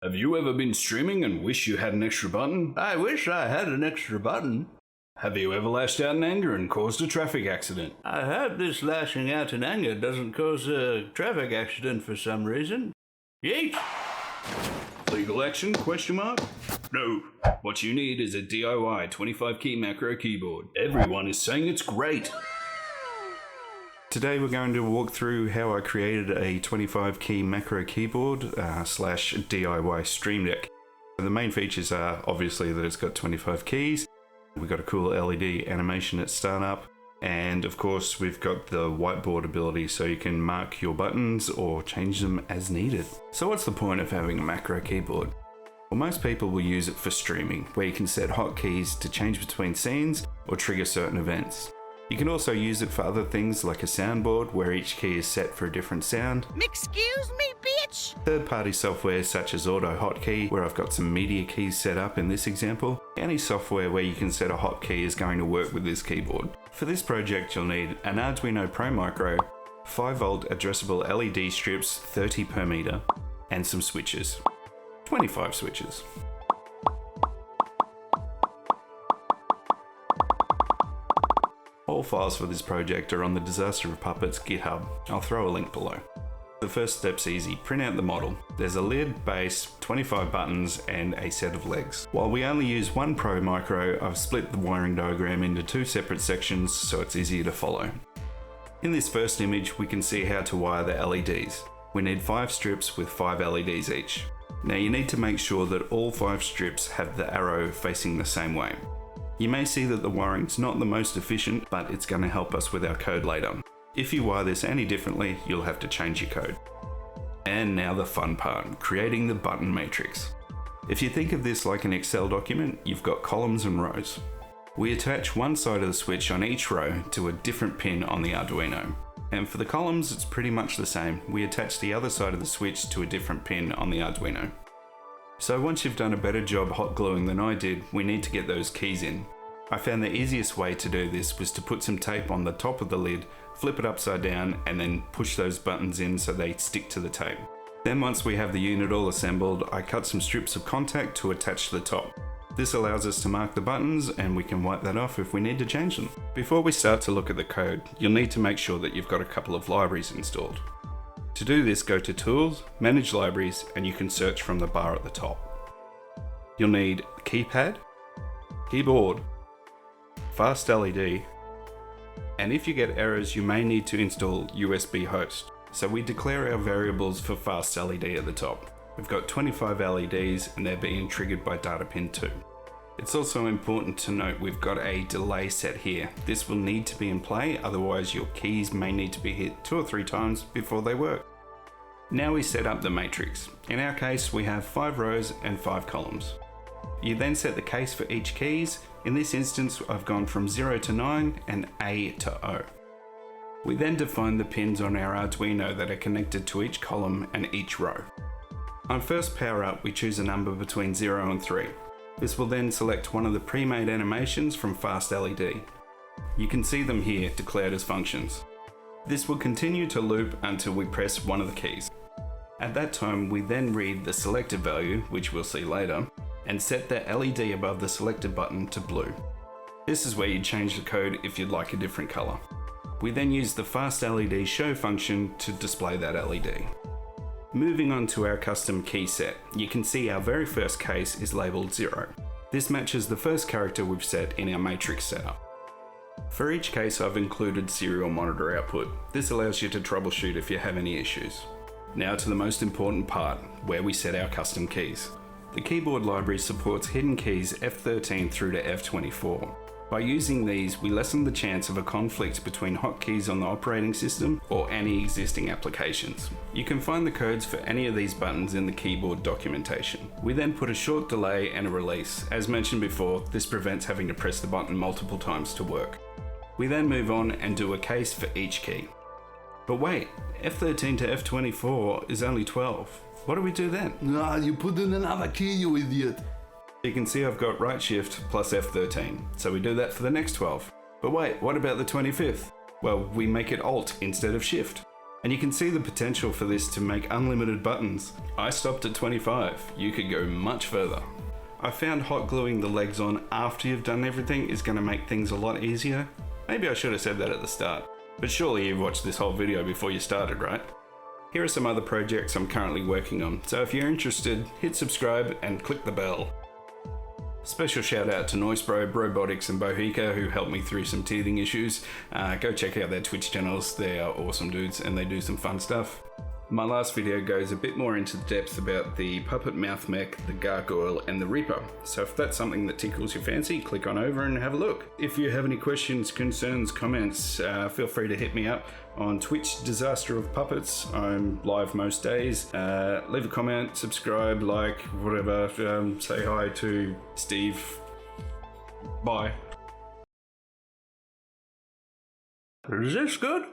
Have you ever been streaming and wish you had an extra button? I wish I had an extra button. Have you ever lashed out in anger and caused a traffic accident? I heard this lashing out in anger doesn't cause a traffic accident for some reason. Yeet! Legal action? Question mark? No. What you need is a DIY 25 key macro keyboard. Everyone is saying it's great. Today we're going to walk through how I created a 25 key macro keyboard slash DIY Stream Deck. The main features are obviously that it's got 25 keys. We've got a cool LED animation at startup, and of course we've got the whiteboard ability so you can mark your buttons or change them as needed. So what's the point of having a macro keyboard? Well, most people will use it for streaming, where you can set hotkeys to change between scenes or trigger certain events. You can also use it for other things like a soundboard where each key is set for a different sound. Excuse me, bitch! Third-party software such as Auto Hotkey, where I've got some media keys set up in this example. Any software where you can set a hotkey is going to work with this keyboard. For this project you'll need an Arduino Micro, 5V addressable LED strips 30 per meter, and some switches. 25 switches. All files for this project are on the Disaster of Puppets GitHub. I'll throw a link below. The first step's easy. Print out the model. There's a lid, base, 25 buttons, and a set of legs. While we only use one Pro Micro, I've split the wiring diagram into two separate sections so it's easier to follow. In this first image, we can see how to wire the LEDs. We need 5 strips with 5 LEDs each. Now you need to make sure that all 5 strips have the arrow facing the same way. You may see that the wiring's not the most efficient, but it's going to help us with our code later. If you wire this any differently, you'll have to change your code. And now the fun part, creating the button matrix. If you think of this like an Excel document, you've got columns and rows. We attach one side of the switch on each row to a different pin on the Arduino. And for the columns, it's pretty much the same. We attach the other side of the switch to a different pin on the Arduino. So once you've done a better job hot gluing than I did, we need to get those keys in. I found the easiest way to do this was to put some tape on the top of the lid, flip it upside down, and then push those buttons in so they stick to the tape. Then once we have the unit all assembled, I cut some strips of contact to attach to the top. This allows us to mark the buttons, and we can wipe that off if we need to change them. Before we start to look at the code, you'll need to make sure that you've got a couple of libraries installed. To do this, go to Tools, Manage Libraries, and you can search from the bar at the top. You'll need keypad, keyboard, fast LED, and if you get errors, you may need to install USB host. So we declare our variables for fast LED at the top. We've got 25 LEDs and they're being triggered by data pin 2. It's also important to note we've got a delay set here. This will need to be in play, otherwise your keys may need to be hit 2 or 3 times before they work. Now we set up the matrix. In our case, we have 5 rows and 5 columns. You then set the case for each keys. In this instance, I've gone from 0 to 9 and A to O. We then define the pins on our Arduino that are connected to each column and each row. On first power up, we choose a number between 0 and 3. This will then select one of the pre-made animations from Fast LED. You can see them here declared as functions. This will continue to loop until we press one of the keys. At that time, we then read the selected value, which we'll see later, and set the LED above the selected button to blue. This is where you change the code if you'd like a different color. We then use the Fast LED show function to display that LED. Moving on to our custom key set, you can see our very first case is labeled 0. This matches the first character we've set in our matrix setup. For each case, I've included serial monitor output. This allows you to troubleshoot if you have any issues. Now to the most important part, where we set our custom keys. The keyboard library supports hidden keys F13 through to F24. By using these, we lessen the chance of a conflict between hotkeys on the operating system or any existing applications. You can find the codes for any of these buttons in the keyboard documentation. We then put a short delay and a release. As mentioned before, this prevents having to press the button multiple times to work. We then move on and do a case for each key. But wait, F13 to F24 is only 12. What do we do then? Nah, you put in another key, you idiot. You can see I've got right shift plus F13, so we do that for the next 12. But wait, what about the 25th? Well, we make it Alt instead of Shift. And you can see the potential for this to make unlimited buttons. I stopped at 25, you could go much further. I found hot gluing the legs on after you've done everything is going to make things a lot easier. Maybe I should have said that at the start, but surely you've watched this whole video before you started, right? Here are some other projects I'm currently working on, so if you're interested, hit subscribe and click the bell. Special shout out to Noisebro, Robotics and Bohica who helped me through some teething issues. Go check out their Twitch channels, they are awesome dudes and they do some fun stuff. My last video goes a bit more into depth about the puppet mouth mech, the gargoyle and the reaper. So if that's something that tickles your fancy, click on over and have a look. If you have any questions, concerns, comments, feel free to hit me up on Twitch, Disaster of Puppets. I'm live most days. Leave a comment, subscribe, like, whatever. Say hi to Steve. Bye. Is this good?